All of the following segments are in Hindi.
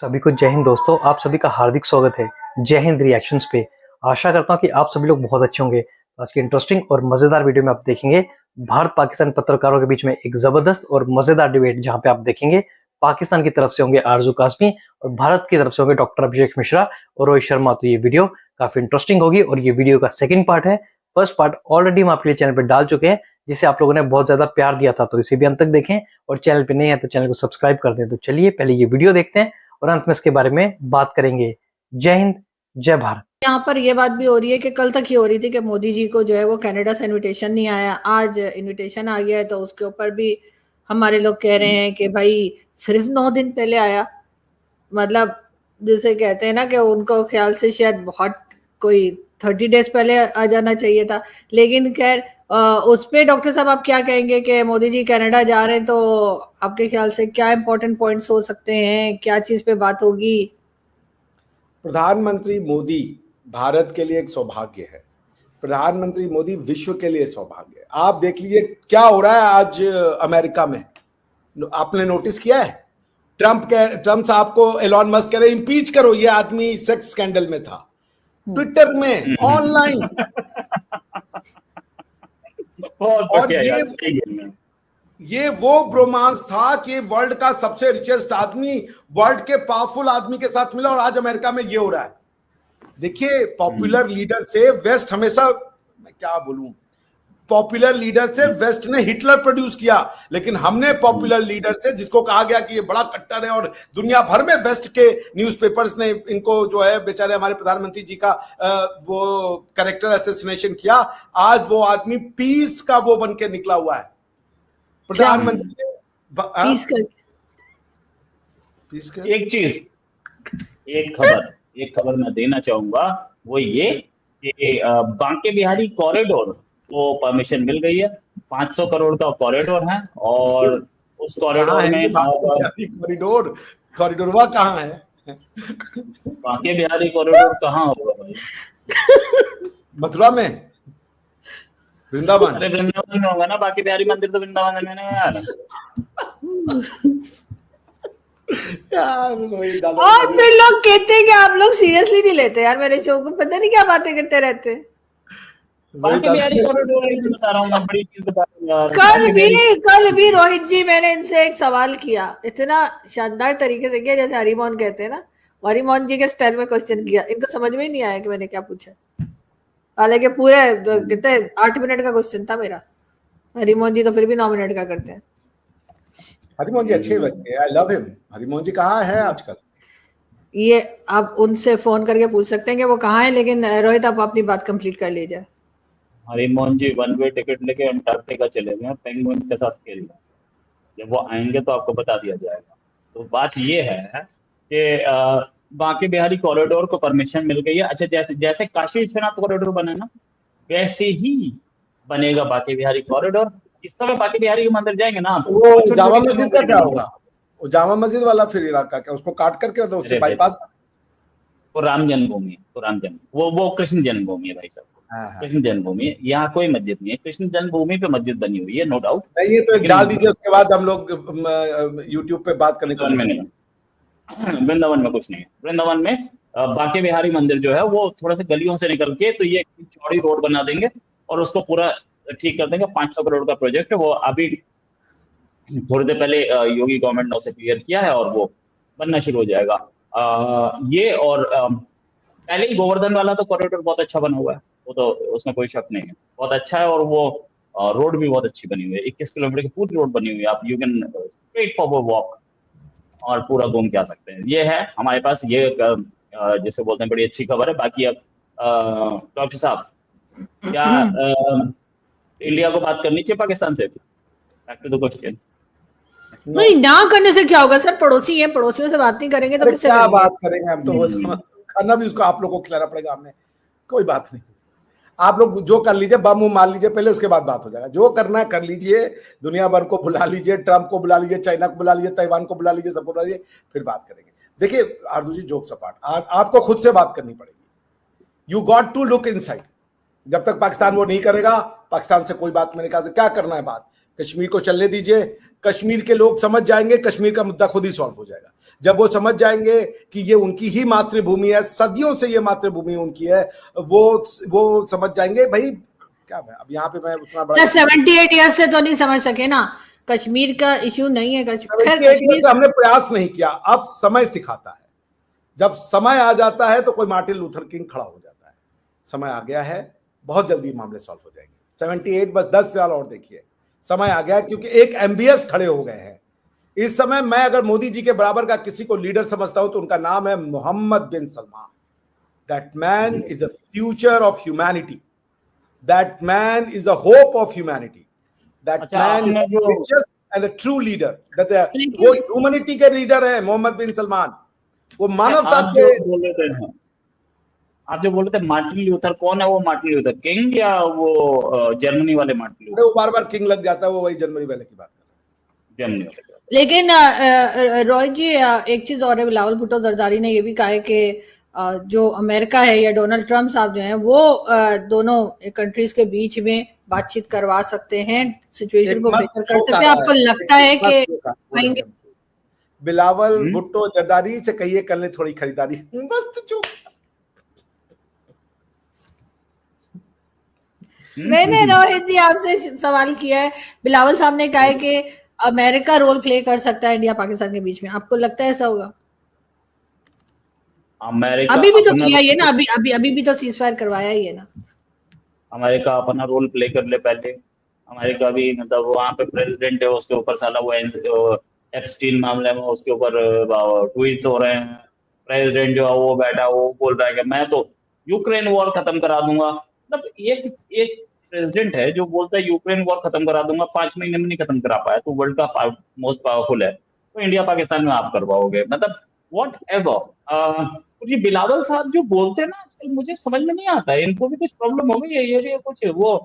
सभी को जय हिंद दोस्तों। आप सभी का हार्दिक स्वागत है जय हिंद रिएक्शंस पे। आशा करता हूँ कि आप सभी लोग बहुत अच्छे होंगे। आज की इंटरेस्टिंग और मजेदार वीडियो में आप देखेंगे भारत पाकिस्तान पत्रकारों के बीच में एक जबरदस्त और मजेदार डिबेट, जहां पे आप देखेंगे पाकिस्तान की तरफ से होंगे आरजू कासमी और भारत की तरफ से होंगे डॉक्टर अभिषेक मिश्रा और रोहित शर्मा। तो ये वीडियो काफी इंटरेस्टिंग होगी और ये वीडियो का सेकंड पार्ट है। फर्स्ट पार्ट ऑलरेडी हम आपके चैनल पर डाल चुके हैं, जिसे आप लोगों ने बहुत ज्यादा प्यार दिया था, तो इसे भी अंत तक देखें और चैनल पे नए हैं तो चैनल को सब्सक्राइब कर दें। तो चलिए पहले ये वीडियो देखते हैं और अंत में इसके बारे में बात करेंगे। जय हिंद, जय भारत। यहाँ पर ये बात भी हो रही है कि कल तक ही हो रही थी कि मोदी जी को जो है वो कनाडा से इनविटेशन नहीं आया, आज इनविटेशन आ गया है। तो उसके ऊपर भी हमारे लोग कह रहे हैं कि भाई सिर्फ 9 दिन पहले आया, मतलब जिसे कहते हैं ना कि उनको ख्याल से शायद बहुत कोई 30 डेज पहले आ जाना चाहिए था। लेकिन खैर उस पे डॉक्टर साहब आप क्या कहेंगे कि मोदी जी कनाडा जा रहे हैं, तो आपके ख्याल से क्या इंपॉर्टेंट पॉइंट्स हो सकते हैं, क्या चीज पे बात होगी? प्रधानमंत्री मोदी भारत के लिए एक सौभाग्य है। प्रधानमंत्री मोदी विश्व के लिए सौभाग्य है। आप देख लीजिए क्या हो रहा है आज अमेरिका में। आपने नोटिस किया है? ट्रंप साहब को एलॉन मस्क कह रहे इंपीच करो, ये आदमी सेक्स स्कैंडल में था। ट्विटर में ऑनलाइन और ये वो ब्रोमांस था कि वर्ल्ड का सबसे रिचेस्ट आदमी वर्ल्ड के पावरफुल आदमी के साथ मिला और आज अमेरिका में ये हो रहा है। देखिए, पॉपुलर लीडर से वेस्ट हमेशा, मैं क्या बोलूं, पॉपुलर लीडर से वेस्ट ने हिटलर प्रोड्यूस किया, लेकिन हमने पॉपुलर लीडर से, जिसको कहा गया कि ये बड़ा कट्टर है और दुनिया भर में वेस्ट के न्यूज़पेपर्स ने इनको जो है बेचारे हमारे प्रधानमंत्री जी का वो कैरेक्टर असैसिनेशन किया, आज वो आदमी पीस का वो बन के निकला हुआ है। प्रधानमंत्री एक खबर मैं देना चाहूंगा, वो ये कि बांके बिहारी कॉरिडोर को परमिशन मिल गई है। 500 करोड़ का कॉरिडोर है और उस कॉरिडोर में कॉरिडोरवा कहाँ है? बांके बिहारी कॉरिडोर कहाँ होगा भाई? मथुरा में, वृंदावन? अरे वृंदावन में होगा ना, बाकी बिहारी मंदिर तो वृंदावन में नहीं यार। और फिर लोग कहते हैं कि आप लोग सीरियसली नहीं लेते यार मेरे शो को, पता नहीं क्या बातें करते रहते हैं। बाकी बिहारी कॉरिडोर बता रहा हूँ मैं, बड़ी चीज बता रहा हूँ यार। कल भी रोहित जी, मैंने इनसे एक सवाल किया, इतना शानदार तरीके से किया जैसे हरिमोहन कहते हैं ना, हरिमोहन जी के स्टाइल में क्वेश्चन किया। इनको समझ में ही नहीं आया कि मैंने क्या पूछा, हालांकि पूरे कितने 8 मिनट का क्वेश्चन था मेरा। हरिमोहन जी तो फिर भी 9 मिनट का करते हैं। हरिमोहन जी अच्छे बच्चे, आई लव हिम। हरिमोहन जी कहाँ है आजकल? ये आप उनसे फोन करके पूछ सकते हैं कि वो कहाँ है, लेकिन रोहित आप अपनी बात कंप्लीट कर लीजिए। हरिमोहन जी 1 वे टिकट लेके अंटार्कटिका चले गए, पेंगुइन्स के साथ खेल रहे। जब वो आएंगे तो आपको बता दिया जाएगा। तो बात ये है कि बांके बिहारी कॉरिडोर को परमिशन मिल गई है। अच्छा, जैसे काशी विश्वनाथ कॉरिडोर बना ना, वैसे ही बनेगा बांके बिहारी कॉरिडोर। इस समय बांके बिहारी के मंदिर जाएंगे ना, वो जामा मस्जिद का क्या होगा? वो जामा मस्जिद वाला फिर इलाका क्या, उसको काट करके तो उससे बाईपास कर? वो राम जन्मभूमि है, तो राम जन्म वो कृष्ण जन्मभूमि है भाई साहब। कृष्ण जन्मभूमि, यहाँ कोई मस्जिद नहीं है। कृष्ण जन्मभूमि पे मस्जिद बनी हुई है, नो डाउट। नहीं, ये तो एक डाल दीजिए, उसके बाद हम लोग यूट्यूब पे बात करने को। वृंदावन में कुछ नहीं है। वृंदावन में बांके बिहारी मंदिर जो है वो थोड़ा सा गलियों से निकल के, तो ये चौड़ी रोड बना देंगे और उसको पूरा ठीक कर देंगे। 500 करोड़ का प्रोजेक्ट है वो, अभी थोड़ी देर पहले योगी गवर्नमेंट ने उसे क्लियर किया है और वो बनना शुरू हो जाएगा। ये और पहले ही गोवर्धन वाला तो कॉरिडोर बहुत अच्छा बना हुआ है, वो तो उसमें कोई शक नहीं है, बहुत अच्छा है। और वो रोड भी बहुत अच्छी बनी हुई है, 21 किलोमीटर की पूरी रोड बनी हुई है। आप you can straight forward walk और पूरा घूम के आ सकते हैं। ये है हमारे पास, ये जिसे बोलते हैं बड़ी अच्छी खबर है। बाकी अब डॉक्टर साहब, क्या इंडिया को बात करनी चाहिए पाकिस्तान से? Back to the question. नहीं, ना करने से क्या होगा सर, पड़ोसी है, पड़ोसियों से बात नहीं करेंगे तो किससे क्या बात करेंगे? हम तो खाना भी उसको आप लोगों को खिलाना पड़ेगा, हमने कोई बात नहीं। आप लोग जो कर लीजिए, बम मार लीजिए पहले, उसके बाद बात हो जाएगा। जो करना है कर लीजिए, दुनिया भर को बुला लीजिए, ट्रंप को बुला लीजिए, चाइना को बुला लीजिए, ताइवान को बुला लीजिए, सबको बुला लीजिए, फिर बात करेंगे। देखिए आरजू जी, जोक सपाट, आपको खुद से बात करनी पड़ेगी। You got to look inside. जब तक पाकिस्तान वो नहीं करेगा, पाकिस्तान से कोई बात मेरे ख्याल से क्या करना है बात, कश्मीर को चलने दीजिए, कश्मीर के लोग समझ जाएंगे, कश्मीर का मुद्दा खुद ही सॉल्व हो जाएगा। जब वो समझ जाएंगे कि ये उनकी ही मातृभूमि है, सदियों से ये मातृभूमि उनकी है, वो समझ जाएंगे भाई क्या है। अब यहाँ पे मैं उतना बड़ा 78 ईयर्स से तो नहीं समझ सके ना, कश्मीर का इश्यू नहीं है। कश्मीर हमने प्रयास नहीं किया, अब समय सिखाता है। जब समय आ जाता है तो कोई मार्टिन लूथर किंग खड़ा हो जाता है। समय आ गया है, बहुत जल्दी मामले सॉल्व हो जाएंगे। 78 बस 10 साल और देखिए, समय आ गया, क्योंकि एक एमबीएस खड़े हो गए हैं इस समय। मैं अगर मोदी जी के बराबर का किसी को लीडर समझता हूं तो उनका नाम है Mohammed bin Salman. That man is a future of humanity, that man is a hope of humanity, that man is and a true leader. वो ह्यूमैनिटी के लीडर है मोहम्मद बिन सलमान, वो मानवता के। आप जो बोल रहे थे मार्टिन लूथर, कौन है वो मार्टिन लूथर किंग या वो जर्मनी वाले मार्टिन लूथर? वो बार बार किंग लग जाता है, वो वही जर्मनी वाले की बात कर रहे हैं, जर्मनी वाले। लेकिन रॉय जी एक चीज और है, बिलावल भुट्टो जरदारी ने ये भी कहा है कि जो अमेरिका है या डोनाल्ड ट्रंप साहब जो हैं वो दोनों कंट्रीज के बीच में बातचीत करवा सकते हैं, सिचुएशन को बेहतर कर सकते हैं। आपको लगता है कि बिलावल भुट्टो जरदारी से कहिए कर ले थोड़ी खरीदारी, मस्त चुप। मैंने रोहित जी आपसे सवाल किया है, बिलावल साहब ने कहा है कि अमेरिका रोल प्ले कर सकता है इंडिया पाकिस्तान के बीच में, आपको लगता है ऐसा होगा? अमेरिका अभी भी तो किया ये ना, अभी भी तो सीजफायर करवाया ही है ना। अमेरिका अपना रोल प्ले कर ले पहले। अमेरिका भी मतलब वहां पे प्रेसिडेंट है, उसके ऊपर साला वो एप्स्टीन मामले में उसके ऊपर ट्वीट्स हो रहे हैं। प्रेसिडेंट जो है वो बैठा, वो बोल रहा है कि मैं तो यूक्रेन वॉर खत्म करा दूंगा। मतलब एक प्रेसिडेंट है जो बोलता है यूक्रेन वॉर खत्म करा दूंगा, 5 महीने में नहीं खत्म करा पाया तो वर्ल्ड का मोस्ट पावरफुल है, तो इंडिया पाकिस्तान में आप करवाओगे? मतलब व्हाट एवर। ये बिलावल साहब जो बोलते हैं ना आजकल, मुझे समझ में नहीं आता है, इनको भी कुछ प्रॉब्लम हो गई है ये कुछ वो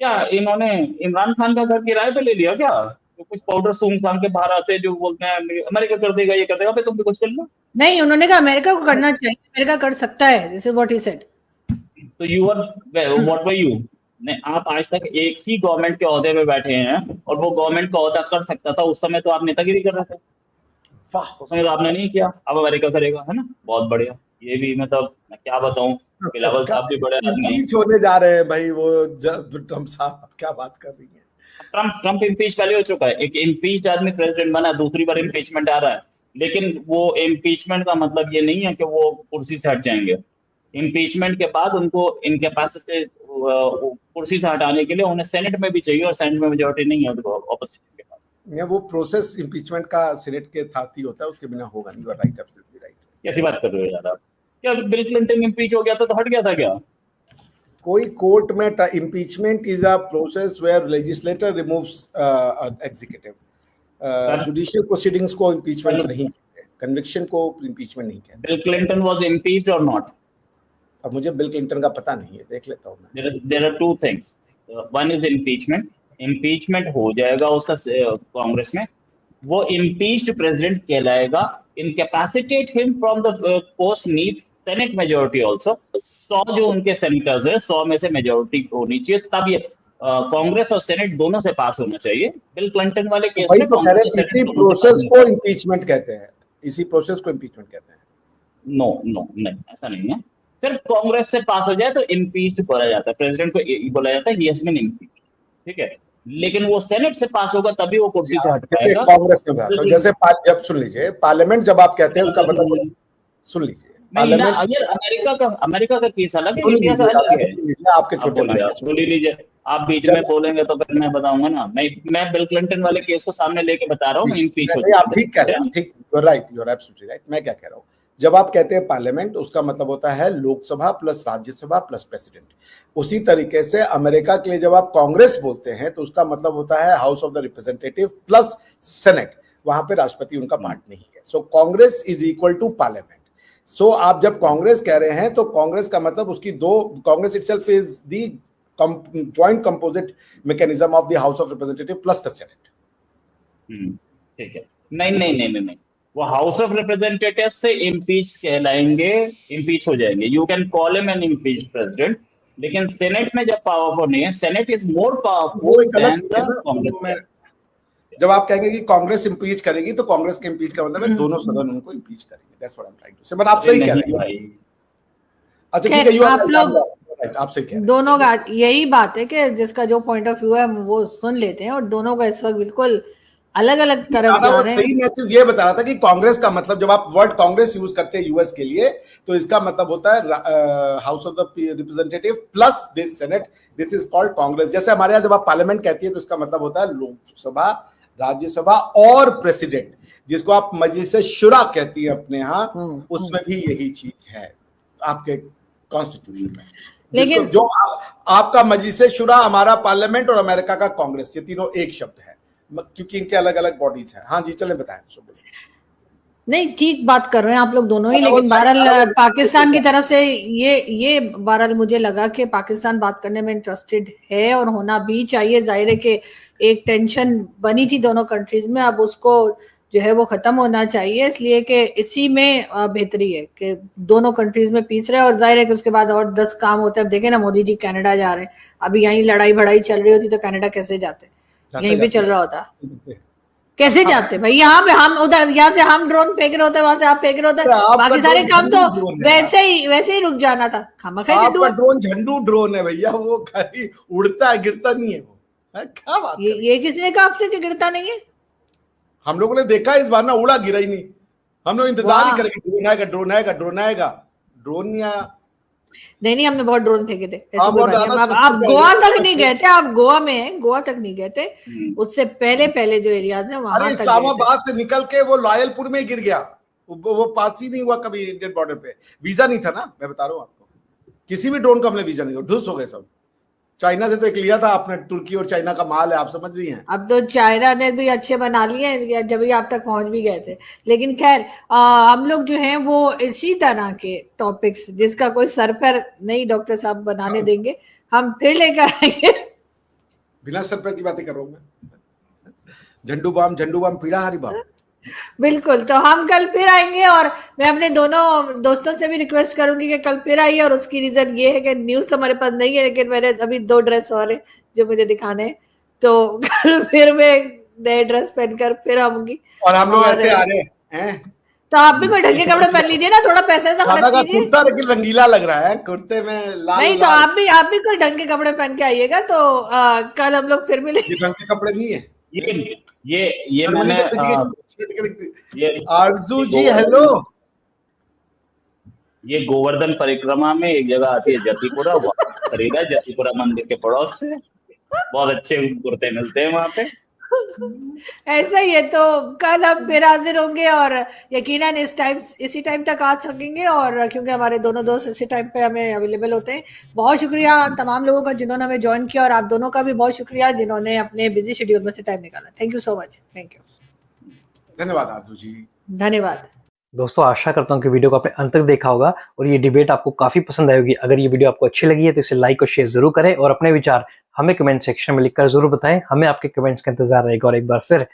क्या इन्होंने इमरान खान का घर किराए पे ले लिया क्या? तो कुछ पाउडर सूंघ सांग के बाहर आते जो बोलते हैं अमेरिका कर देगा, ये कर देगा, तुम भी कुछ कर लो। नहीं, उन्होंने कहा अमेरिका को करना चाहिए, अमेरिका कर सकता है, this is what he said. तो you are what were you? नहीं, आप आज तक एक ही गवर्नमेंट के ओहदे पे बैठे हैं और वो गवर्नमेंट का ओहदा कर सकता था उस समय, तो आप नेतागिरी कर रहे थे, उस समय तो आपने नहीं किया, अब अमेरिका करेगा, है ना? बहुत बढ़िया। ये भी मतलब मैं क्या बताऊं, बिलावल साहब भी बड़े आदमी होने जा रहे हैं भाई। वो ट्रम्प साहब क्या बात कर रही है। ट्रम्प इम्पीच पहले हो चुका है, एक इम्पीच्ड आदमी प्रेसिडेंट बना, दूसरी बार इम्पीचमेंट आ रहा है, लेकिन वो इम्पीचमेंट का मतलब ये नहीं है कि वो कुर्सी से हट जाएंगे। इम्पीचमेंट के बाद उनको इनकैपेसिटी कुर्सी से हटाने के लिए उन्हें सेनेट में भी चाहिए, और सेनेट में मेजोरिटी नहीं है ऑपोजिशन के पास। वो प्रोसेस इम्पीचमेंट का सेनेट के साथ ही होता है, उसके बिना होगा नहीं। You are right, absolutely right. कैसी बात कर रहे हो यार आप? क्या बिल क्लिंटन इम्पीच हो गया था तो हट गया था क्या? कोई कोर्ट में impeachment is a process where legislator removes executive. Judicial proceedings को इम्पीचमेंट नहीं कहते, कन्विक्शन को इम्पीचमेंट नहीं कहते। बिल क्लिंटन वाज इम्पीच्ड और नॉट? अब मुझे बिल क्लिंटन का पता नहीं है, देख लेता हूं मैं। There are two things, one is impeachment हो जाएगा उसका कांग्रेस में, वो इम्पीच्ड प्रेसिडेंट कहलाएगा। Incapacitate him from the post needs senate majority also. 100 जो उनके सेनेटर्स है, 100 में से मेजोरिटी होनी चाहिए, तब ये कांग्रेस और सेनेट दोनों से पास होना चाहिए। बिल क्लिंटन वाले केस में इसी प्रोसेस को इम्पीचमेंट कहते हैं, इसी प्रोसेस को इम्पीचमेंट कहते हैं। नो नहीं, ऐसा नहीं है। सिर्फ कांग्रेस से पास हो जाए तो इम्पीच्ड बोला जाता है, प्रेसिडेंट को बोला जाता है ही हैज बीन इम्पीच्ड, ठीक है। लेकिन वो सेनेट से पास होगा तभी वो कुर्सी से हट पाएगा। कांग्रेस में तो जैसे जब सुन लीजिए, पार्लियामेंट जब आप कहते हैं उसका मतलब सुन लीजिए, अमेरिका का केस अलग है, इंडिया से अलग है। आपके छोटे भाई सुन लीजिए, आप बीच में बोलेंगे तो फिर मैं बताऊंगा ना। मैं बिल क्लिंटन वाले केस को सामने लेके बता रहा हूँ, इम्पीच हो जाए। आप ठीक कह रहे हैं, ठीक, you are right, you are absolutely right. मैं क्या कह रहा हूँ, जब आप कहते हैं पार्लियामेंट, उसका मतलब होता है Lok Sabha plus Rajya Sabha plus president. उसी तरीके से अमेरिका के लिए जब आप कांग्रेस बोलते हैं तो उसका मतलब होता है house of the representative plus senate, वहां पे राष्ट्रपति उनका पार्ट नहीं है। So Congress is equal to parliament. So आप जब कांग्रेस कह रहे हैं तो कांग्रेस का मतलब उसकी Congress itself is the joint composite mechanism of the house of representative plus the senate. ठीक है, नहीं, वो हाउस ऑफ रिप्रेजेंटेटिव से इम्पीच कहलाएंगे, इम्पीच हो जाएंगे। You can call him an impeached president, लेकिन सेनेट में जब पावरफुल नहीं है, senate is more powerful than the Congress. जब आप कहेंगे कि कांग्रेस इंपीच करेगी तो कांग्रेस के इंपीच का मतलब है दोनों सदन उनको इंपीच करेंगे, that's what I am trying to say. But आप सही कह रहे हैं। अच्छा ठीक है, आप लोग आप सही कह रहे हैं। दोनों का यही बात है कि जिसका जो पॉइंट ऑफ व्यू है वो सुन लेते हैं, और दोनों का इस वक्त बिल्कुल अलग अलग तरफ जा रहे हैं। सही मैसेज ये बता रहा था कि कांग्रेस का मतलब, जब आप वर्ड कांग्रेस यूज करते हैं यूएस के लिए, तो इसका मतलब होता है house of the representative plus this senate, this is called Congress. जैसे हमारे यहाँ जब आप पार्लियामेंट कहती है तो इसका मतलब होता है लोकसभा, राज्यसभा और प्रेसिडेंट, जिसको आप मजलिस शुरा कहती है अपने यहाँ, उसमें भी यही चीज है आपके कॉन्स्टिट्यूशन में। लेकिन जो आपका मजलिस शुरा, हमारा पार्लियामेंट और अमेरिका का कांग्रेस, ये तीनों एक शब्द है क्योंकि इनके अलग अलग बॉडीज हैं। हाँ जी, चलें बताएं। नहीं, ठीक बात कर रहे हैं आप लोग दोनों ही, लेकिन बहरहाल पाकिस्तान की तरफ से ये बहरहाल मुझे लगा कि पाकिस्तान बात करने में इंटरेस्टेड है और होना भी चाहिए। जाहिर है कि एक टेंशन बनी थी दोनों कंट्रीज में, अब उसको जो है वो खत्म होना चाहिए, इसलिए कि इसी में बेहतरी है कि दोनों कंट्रीज में पीस रहे, और जाहिर है कि उसके बाद और 10 काम होते हैं। अब देखें ना, मोदी जी कनाडा जा रहे हैं, अभी यहीं लड़ाई भड़ाई चल रही होती तो कनाडा कैसे जाते, यहीं पे चल रहा होता, कैसे जाते भाई। यहाँ पे हम उधर, यहाँ से हम ड्रोन फेंक रहे होते, वहां से आप फेंक रहे होते, बाकी सारे काम तो वैसे ही रुक जाना था। आपका ड्रोन झंडू ड्रोन है भैया, वो खाली उड़ता है, गिरता नहीं है वो। क्या बात ये किसने कहा आपसे कि गिरता नहीं है? हम लोगों ने देखा इस बार ना, उड़ा गिरा ही नहीं। हम लोग इंतजार ही करेंगे, ड्रोन आएगा ड्रोन आएगा ड्रोन आएगा, ड्रोन नहीं आया। नहीं, हमने बहुत ड्रोन फेंके थे, ऐसी कोई बात नहीं। आप गोवा तक नहीं गए थे, आप गोवा में हैं, गोवा तक नहीं गए थे, उससे पहले जो एरियाज हैं वहां तक। इस्लामाबाद से निकल के वो लॉयलपुर में गिर गया, वो पास ही नहीं हुआ कभी इंडियन बॉर्डर पे। वीजा नहीं था ना, मैं बता रहा हूँ आपको, किसी भी ड्रोन को हमने वीजा नहीं था, ढुस हो गए सब। चाइना से तो एक लिया था आपने, तुर्की और चाइना का माल है, आप समझ रही हैं। अब तो चाइना ने भी अच्छे बना लिए जब भी आप तक पहुंच भी गए थे। लेकिन खैर, हम लोग जो हैं वो इसी तरह के टॉपिक्स, जिसका कोई सर पर नहीं डॉक्टर साहब बनाने देंगे, हम फिर लेकर आएंगे। बिना सर पर की बातें कर रहा हूं मैं, झंडू बाम पीड़ा हरी बाम। बिल्कुल, तो हम कल फिर आएंगे, और मैं अपने दोनों दोस्तों से भी रिक्वेस्ट करूंगी कि कल फिर आइए। और उसकी रीजन ये है कि न्यूज तो हमारे पास नहीं है, लेकिन मेरे अभी 2 ड्रेस और हैं जो मुझे दिखाने हैं, तो कल फिर मैं नए ड्रेस पहनकर फिर आऊंगी। और हम लोग ऐसे आ रहे हैं, तो आप भी कोई ढंग के कपड़े पहन लीजिए ना, थोड़ा पैसे से खर्च कीजिए। कुर्ता लेकिन रंगीला लग रहा है, कुर्ते में लाल। नहीं, तो आप भी कोई ढंग के कपड़े पहन के आइएगा, तो कल हम लोग फिर मिलेंगे। ढंग के कपड़े नहीं है ये मैंने आरजू जी हेलो। ये गोवर्धन परिक्रमा में एक जगह आती है जतीपुरा, वहां खरीदा है, जतीपुरा मंदिर के पड़ोस से, बहुत अच्छे कुर्ते मिलते हैं वहां पे। ऐसा ही है, तो कल हम फिर हाजिर होंगे, और यकीनन इसी टाइम तक आ सकेंगे, और क्योंकि हमारे दोनों दोस्त इसी टाइम पे हमें अवेलेबल होते हैं। बहुत शुक्रिया तमाम लोगों का जिन्होंने हमें ज्वाइन किया, और आप दोनों का भी बहुत शुक्रिया जिन्होंने अपने बिजी शेड्यूल में से टाइम निकाला। Thank you so much. Thank you, धन्यवाद आरजू जी, धन्यवाद। दोस्तों, आशा करता हूँ कि वीडियो को आपने अंत तक देखा होगा और ये डिबेट आपको काफी पसंद आई होगी। अगर ये वीडियो आपको अच्छी लगी है तो इसे लाइक और शेयर जरूर करें, और अपने विचार हमें कमेंट सेक्शन में लिखकर जरूर बताएं। हमें आपके कमेंट्स का इंतजार रहेगा। और एक बार फिर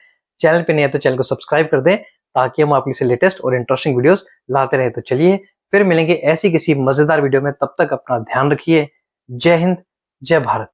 चैनल पे नहीं है तो चैनल को सब्सक्राइब कर दें, ताकि हम आपके लिए लेटेस्ट और इंटरेस्टिंग वीडियोस लाते रहे। तो चलिए फिर मिलेंगे ऐसी किसी मजेदार वीडियो में, तब तक अपना ध्यान रखिए। जय हिंद, जय भारत।